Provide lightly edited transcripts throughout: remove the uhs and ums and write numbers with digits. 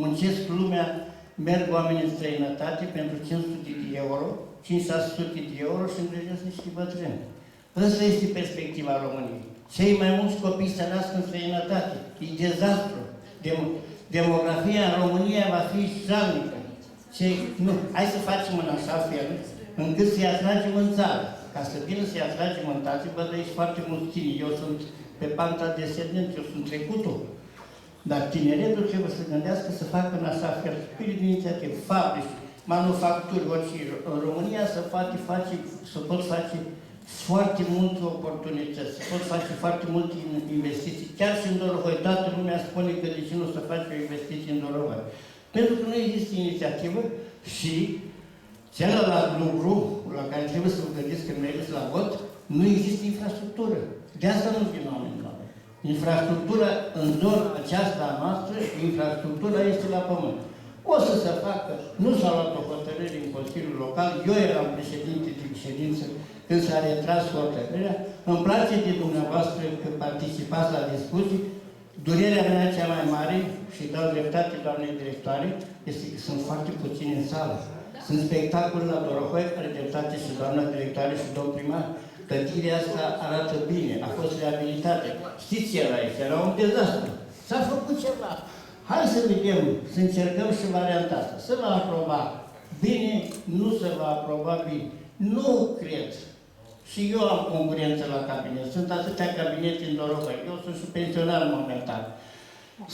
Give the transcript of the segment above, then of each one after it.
muncesc lumea, merg oamenii în străinătate pentru 500 de euro, 500 de euro și îngrijesc niște bătrâni. Ăsta este perspectiva României. Cei mai mulți copii se nasc în străinătate. E dezastru. Demografia în România va fi jalnică. Hai să facem în așa fel încât să-i atragem în țară. Ca să vină să-i atragem în țară, văd aici foarte mulți tineri. Eu sunt pe panta descendență, eu sunt trecutul. Dar tineretul trebuie să gândească să facă în așa fel, spirit de inițiativă, fabrici, manufacturi, orice. În România se pot face foarte multe oportunități, se pot face foarte multe investiții. Chiar și în Dorohoi, toată lumea spune că de ce nu se face o investiție în Dorohoi. Pentru că nu există inițiativă și celălalt lucru la care trebuie să vă gândiți când mergeți la vot, nu există infrastructură. De asta nu vin oamenii la vot. Infrastructura în zona aceasta noastră, infrastructura este la pământ. O să se facă, nu s-a luat o hotărâre în Consiliul Local, eu eram președinte de ședință când s-a retras hotărârea. Îmi place de dumneavoastră că participați la discuții. Durerea mea cea mai mare, și dau dreptate doamnei directoare, este că sunt foarte puțini în sală. Sunt spectacole la Dorohoi, are dreptate și doamna directoare și domn primar. Clădirea asta arată bine, a fost reabilitată. Știți ce era aici? Era un dezastru. S-a făcut ceva. Hai să vedem, să încercăm și varianta asta. Se va aproba bine, nu se va aproba bine. Nu cred. Și eu am concurență la cabinet. Sunt atâtea cabinete în Dorohoi. Eu sunt și pensionar momentan.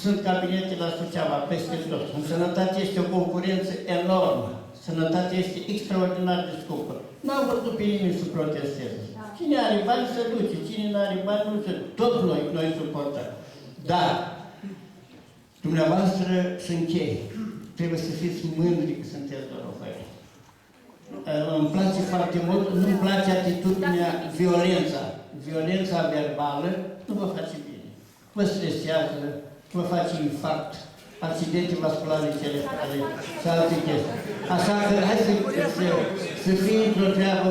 Sunt cabinete la Suceava, peste tot. În sănătate este o concurență enormă. Sănătatea este extraordinar de scumpă. N-am văzut pe nimeni să protesteze. Cine are bani se duce, cine nu are bani nu se duce. Tot noi suportăm. Dar, dumneavoastră și închei. Trebuie să fiți mândri că sunteți Dorohoi. Îmi place foarte mult, nu-mi place atitudinea, violența. Violența verbală nu vă face bine. Vă stresează, vă face infarct, accidente vasculare cerebrale și alte chestii. Așa că hai să fie într-o treabă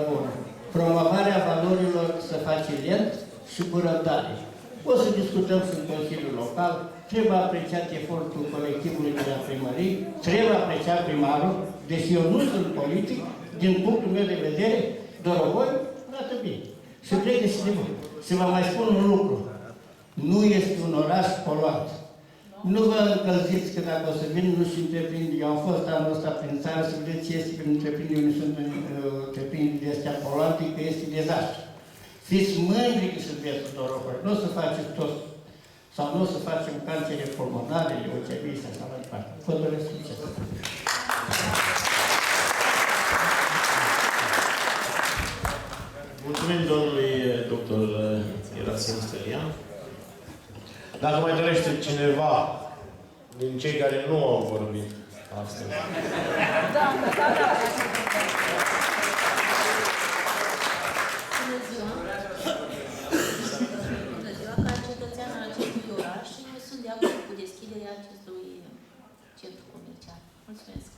bună. Promovarea valorilor se face lent și cu răbdare. O să discutăm și în Consiliul Local, trebuie apreciat efortul colectivului de la primărie, trebuie apreciat primarul, deși eu nu sunt politic, din punctul meu de vedere, Dorohoi arată bine. Și cred că și de mult. Să vă mai spun un lucru. Nu este un oraș poluat. Nu vă încălziți că dacă o să vin, nu și întreprinde. Eu am fost anul ăsta prin țară să vedeți ce este prin întreprinde, unde sunt întreprinde de astea poluante, că este dezastru. Fiți mândri că sunteți în Dorohoi. Nu o să faceți toți, sau nu o să facem cancere pulmonare, leucemii și așa mai departe. Vă doresc succes! Mulțumim domnului doctor Irasim Stelian. Dacă mai dorește cineva din cei care nu au vorbit astăzi. Da. Bună ziua! Bună ziua! Ca cetățean al acestui oraș, sunt de acord cu deschiderea acestui centru comercial. Mulțumesc!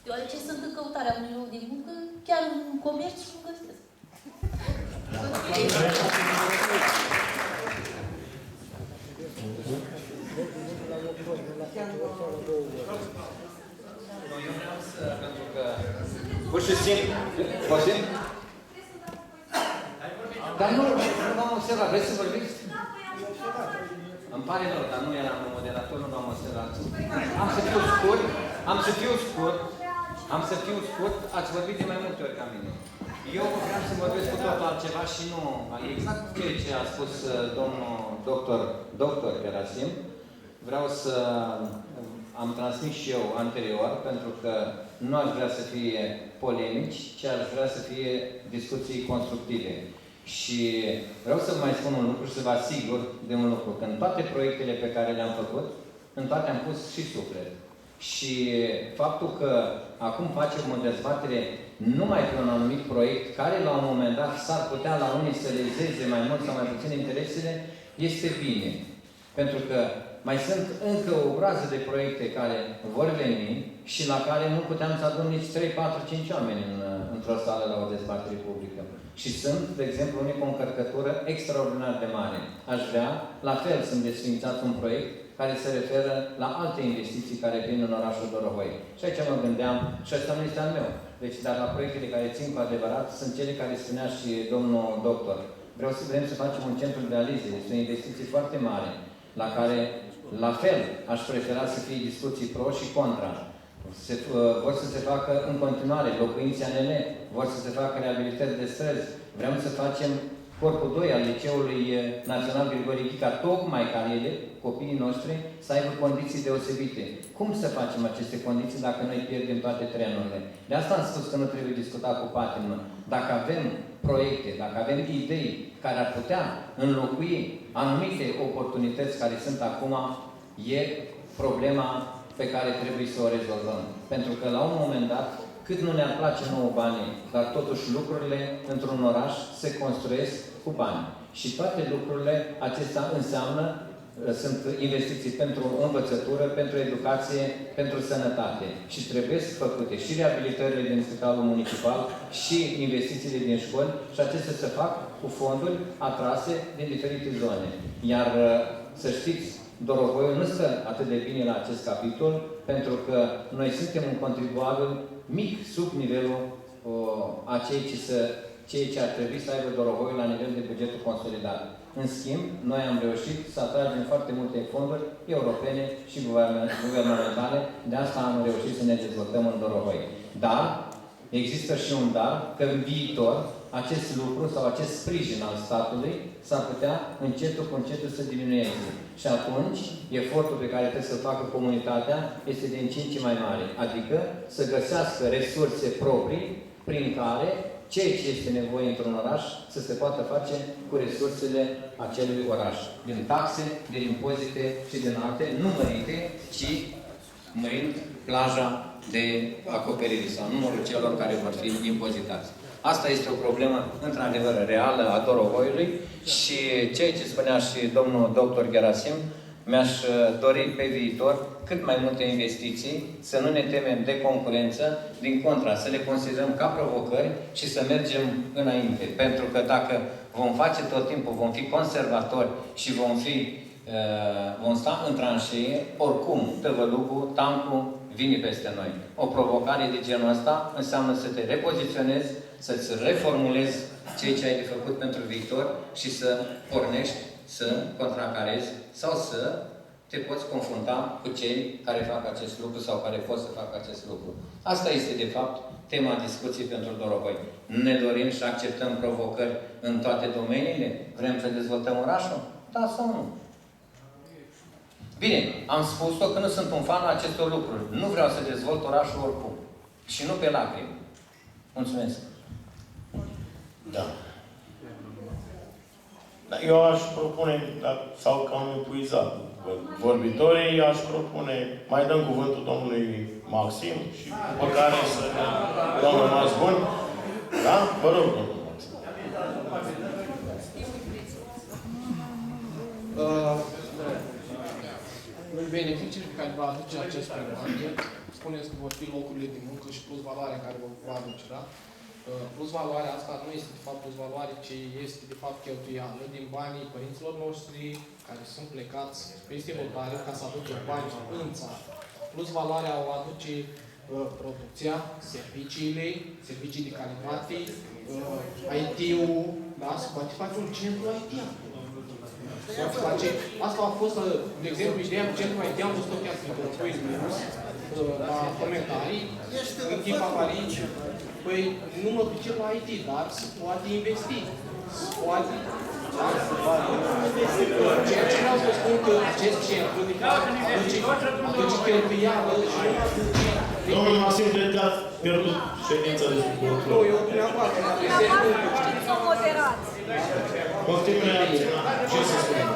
Deoarece sunt în căutarea unui loc de muncă, chiar în comerț și nu găsesc. Eu vreau să, pentru că pur și simplu, poți? Dar nu, am observat, vreți să vorbiți? Îmi pare rău, dar nu eram moderator, nu am observat. Am să fiu scurt, ați vorbit de mai multe ori ca mine. Eu vreau să vorbesc cu totul altceva și nu, exact ceea ce a spus domnul doctor Gerasim. Vreau să am transmis și eu anterior, pentru că nu aș vrea să fie polemici, ci aș vrea să fie discuții constructive. Și vreau să vă mai spun un lucru și să vă asigur de un lucru, că în toate proiectele pe care le-am făcut, în toate am pus și suflet. Și faptul că acum facem o dezbatere numai pe un anumit proiect, care la un moment dat s-ar putea la unii să lezeze mai mult sau mai puțin interesele, este bine. Pentru că mai sunt încă o groază de proiecte care vor veni și la care nu puteam să adun nici 3, 4, 5 oameni într-o sală la o dezbatere publică. Și sunt, de exemplu, unii cu o încărcătură extraordinar de mare. Aș vrea, la fel, să-mi desfințați un proiect care se referă la alte investiții care vin în orașul Dorohoi. Și aici mă gândeam, și ăsta nu este al meu, deci, dar la proiectele care țin cu adevărat, sunt cele care spunea și domnul doctor. Vrem să facem un centru de dialize, este o investiție foarte mare, la care, la fel, aș prefera să fie discuții pro și contra. Vor să se facă în continuare locuințe ANL, vor să se facă reabilitări de străzi, vrem să facem corpul 2 al Liceului Național Grigore Ghica, tocmai ca ele, copiii noștri, să aibă condiții deosebite. Cum să facem aceste condiții dacă noi pierdem toate trenurile? De asta am spus că nu trebuie discutat cu patimă. Dacă avem proiecte, dacă avem idei care ar putea înlocui anumite oportunități care sunt acum, e problema pe care trebuie să o rezolvăm. Pentru că la un moment dat, cât nu ne-ar place nouă banii, dar totuși lucrurile într-un oraș se construiesc cu bani. Și toate lucrurile acestea înseamnă, sunt investiții pentru învățătură, pentru educație, pentru sănătate. Și trebuie făcute și reabilitările din spitalul municipal și investițiile din școli și acestea se fac cu fonduri atrase din diferite zone. Iar să știți, Dorohoiul nu stă atât de bine la acest capitol, pentru că noi suntem un contribuabil mic sub nivelul a ceea ce ar trebui să aibă Dorohoiul la nivel de bugetul consolidat. În schimb, noi am reușit să atragem foarte multe fonduri europene și guvernamentale, de asta am reușit să ne dezvoltăm în Dorohoi. Dar există și un dar, că în viitor acest lucru sau acest sprijin al statului s-ar putea încetul cu încetul să diminueze. Și atunci, efortul pe care trebuie să facă comunitatea este din ce în ce mai mare. Adică să găsească resurse proprii prin care ceea ce este nevoie într-un oraș să se poată face cu resursele acelui oraș. Din taxe, din impozite și din alte, nu mărite, ci mărind plaja de acoperire sau numărul celor care vor fi impozitați. Asta este o problemă, într-adevăr, reală a Dorohoiului și ceea ce spunea și domnul doctor Gerasim, mi-aș dori pe viitor cât mai multe investiții, să nu ne temem de concurență, din contra, să le considerăm ca provocări și să mergem înainte. Pentru că dacă vom face tot timpul, vom fi conservatori și vom sta în tranșee, oricum, tăvălugul, tancul vine peste noi. O provocare de genul ăsta înseamnă să te repoziționezi, să-ți reformulezi ceea ce ai de făcut pentru viitor și să pornești, să contracarezi sau să te poți confrunta cu cei care fac acest lucru sau care pot să facă acest lucru. Asta este, de fapt, tema discuției pentru Dorohoi. Ne dorim și acceptăm provocări în toate domeniile? Vrem să dezvoltăm orașul? Da sau nu? Bine, am spus-o că nu sunt un fan al acestor lucruri. Nu vreau să dezvolt orașul oricum. Și nu pe lacrimi. Mulțumesc. Da. Eu aș propune, sau că am epuizat vorbitorii, aș propune, mai dăm cuvântul domnului Maxim și după care să ne luăm rămas bun. Da? Vă rog, domnul Maxim. Beneficiile pe care va aduce acest proiect, spuneți că vor fi locurile de muncă și plus valoarea care va aduce, da? Plus valoarea asta nu este de fapt plus valoare, ci este de fapt cheltuială din banii părinților noștri care sunt plecați peste hotare ca să aducă bani în țară. Plus valoarea o aduce producția, serviciile, servicii de calitate, IT-ul, da? Se poate face un centru IT. Asta a fost, de exemplu, ideea cu centru IT, am văzut-o chiar la comentarii, în timp avarii. Păi, nu mă duce la IT, dar se poate investi. Se poate. Ceea ce vreau să spun că acest centru, de fapt, aduce cheltuială și nu aduce... Domnul Maxim, cred că ați pierdut ședința de suportul. Nu, eu dumneavoastră mă adresez. Poftim reacția. Ce să spunem?